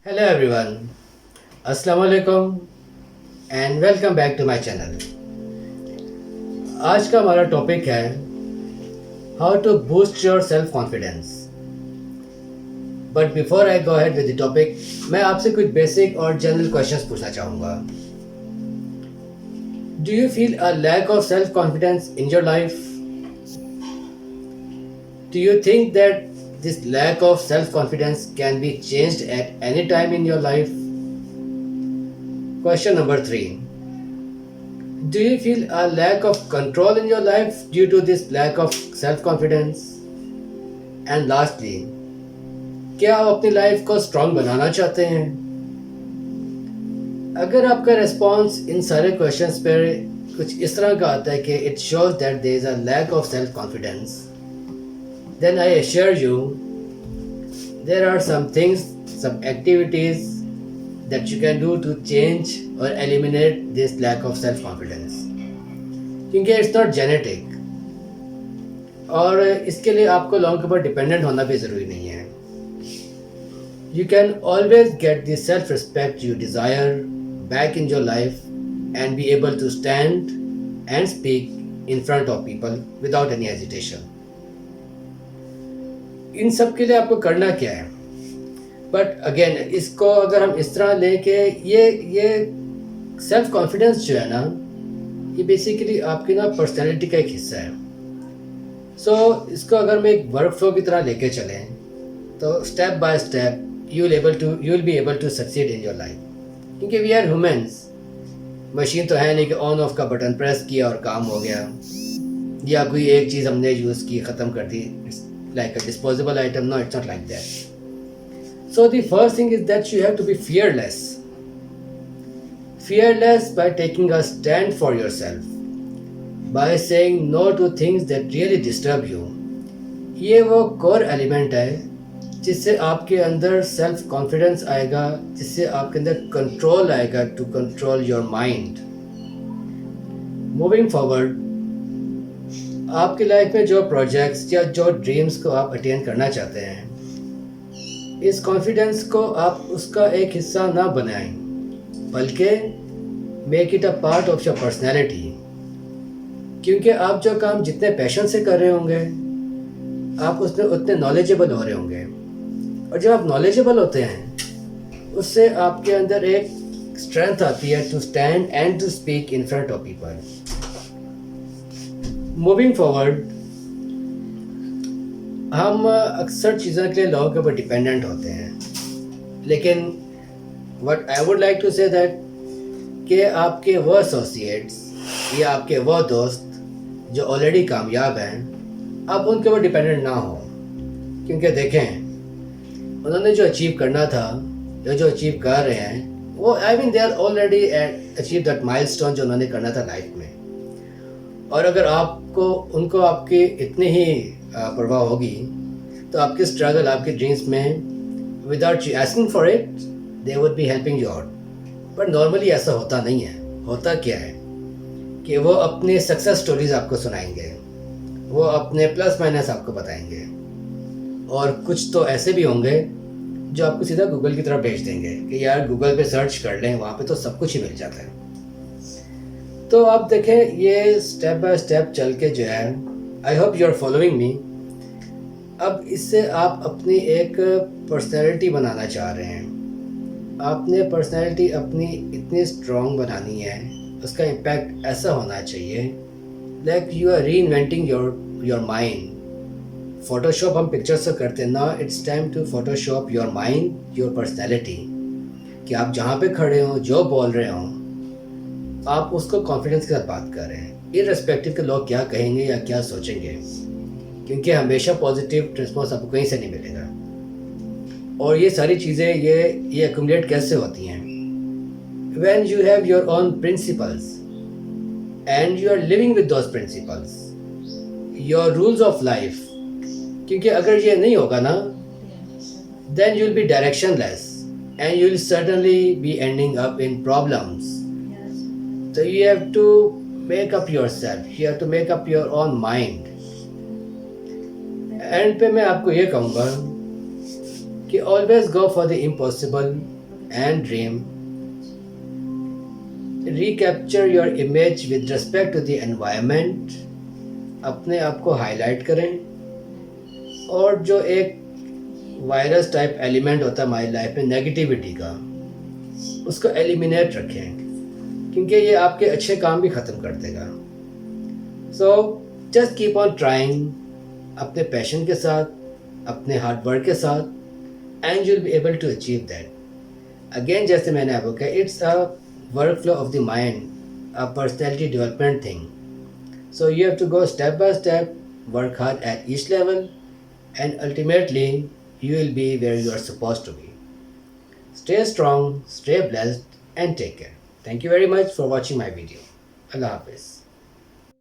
Hello everyone, Assalamu alaikum and welcome back to my channel. आज का हमारा topic है how to boost your self confidence. But before I go ahead with the topic, मैं आपसे कुछ basic और general questions पूछना चाहूँगा. Do you feel a lack of self confidence in your life? Do you think that this lack of self confidence can be changed at any time in your life? Question number 3. Do you feel a lack of control in your life due to this lack of self confidence? And lastly, क्या आप अपनी life को strong बनाना चाहते हैं? अगर आपका response in सारे questions पर कुछ इस तरह का आता है कि it shows that there is a lack of self confidence, then I assure you there are some things, some activities that you can do to change or eliminate this lack of self confidence. क्योंकि it's not genetic और इसके लिए आपको लोगों के ऊपर dependent होना भी ज़रूरी नहीं है. You can always get the self respect you desire back in your life and be able to stand and speak in front of people without any hesitation. इन सब के लिए आपको करना क्या है? बट अगेन इसको अगर हम इस तरह लें कि ये सेल्फ कॉन्फिडेंस जो है ना, ये बेसिकली आपकी ना पर्सनैलिटी का एक हिस्सा है. सो इसको अगर मैं एक वर्क फ्लो की तरह लेके चलें तो step by step you will be able to succeed in your life. क्योंकि वी आर ह्यूमंस, मशीन तो है नहीं कि ऑन ऑफ का बटन प्रेस किया और काम हो गया, या कोई एक चीज़ हमने यूज़ की ख़त्म कर दी, like a disposable item. No, it's not like that. So the first thing is that you have to be fearless. Fearless by taking a stand for yourself, by saying no to things that really disturb you. ये वो core element है जिससे आपके अंदर self confidence आएगा, जिससे आपके अंदर कंट्रोल आएगा to control your mind. Moving forward, आपकी लाइफ में जो प्रोजेक्ट्स या जो ड्रीम्स को आप अटेन करना चाहते हैं, इस कॉन्फिडेंस को आप उसका एक हिस्सा ना बनाएं, बल्कि make it a part of your personality. क्योंकि आप जो काम जितने पैशन से कर रहे होंगे, आप उसमें उतने नॉलेजेबल हो रहे होंगे, और जब आप नॉलेजेबल होते हैं उससे आपके अंदर एक स्ट्रेंथ आती है to stand and to speak in front of people. Moving forward, हम अक्सर चीज़ों के लिए लोगों के ऊपर डिपेंडेंट होते हैं, लेकिन what I would like to say that कि आपके वो एसोसिएट्स या आपके वो दोस्त जो ऑलरेडी कामयाब हैं, आप उनके ऊपर डिपेंडेंट ना हो. क्योंकि देखें, उन्होंने जो अचीव करना था या जो अचीव कर रहे हैं, वो I mean they are already achieve that milestone जो उन्होंने करना था लाइफ में. और अगर उनको आपकी इतनी ही परवाह होगी तो आपकी स्ट्रगल, आपके ड्रीम्स में without you asking for it they would be helping you out. But normally ऐसा होता नहीं है. होता क्या है कि वो अपनी सक्सेस स्टोरीज आपको सुनाएंगे, वो अपने प्लस माइनस आपको बताएंगे, और कुछ तो ऐसे भी होंगे जो आपको सीधा गूगल की तरफ भेज देंगे कि यार गूगल पे सर्च कर लें, वहाँ पे तो सब कुछ ही मिल जाता है. तो आप देखें, ये स्टेप बाय स्टेप चल के जो है, I hope you are following me. अब इससे आप अपनी एक पर्सनैलिटी बनाना चाह रहे हैं. आपने पर्सनैलिटी अपनी इतनी स्ट्रॉन्ग बनानी है, उसका इम्पैक्ट ऐसा होना चाहिए like you are reinventing your mind. Photoshop हम पिक्चर्स से करते हैं ना, it's time to photoshop your mind, your personality. कि आप जहाँ पे खड़े हों, जो बोल रहे हों, आप उसको कॉन्फिडेंस के साथ बात कर रहे हैं, इररिस्पेक्टिव के लोग क्या कहेंगे या क्या सोचेंगे. क्योंकि हमेशा पॉजिटिव रिस्पॉन्स आपको कहीं से नहीं मिलेगा. और ये सारी चीज़ें ये एक्यूमुलेट कैसे होती हैं? When you have your own principles and you are living with those principles, your rules of life. क्योंकि अगर ये नहीं होगा ना, then you will be directionless and you will certainly be ending up in problems. So you have to make up yourself, you have to make up your own mind. And पे मैं आपको ये कहूँगा कि always go for the impossible and dream. Recapture your image with respect to the environment. अपने आप को highlight करें और जो एक वायरस टाइप एलिमेंट होता है हमारी लाइफ में नेगेटिविटी का, उसको एलिमिनेट रखें क्योंकि ये आपके अच्छे काम भी ख़त्म कर देगा. So just keep on trying अपने पैशन के साथ, अपने हार्ड वर्क के साथ, and you will be able to achieve that. Again जैसे मैंने आपको कहा, it's a work flow of the mind, a personality development thing. So you have to go step by step, work hard at each level, and ultimately you will be where you are supposed to be. Stay strong, stay blessed, and take care. Thank you very much for watching my video. Allah Hafiz.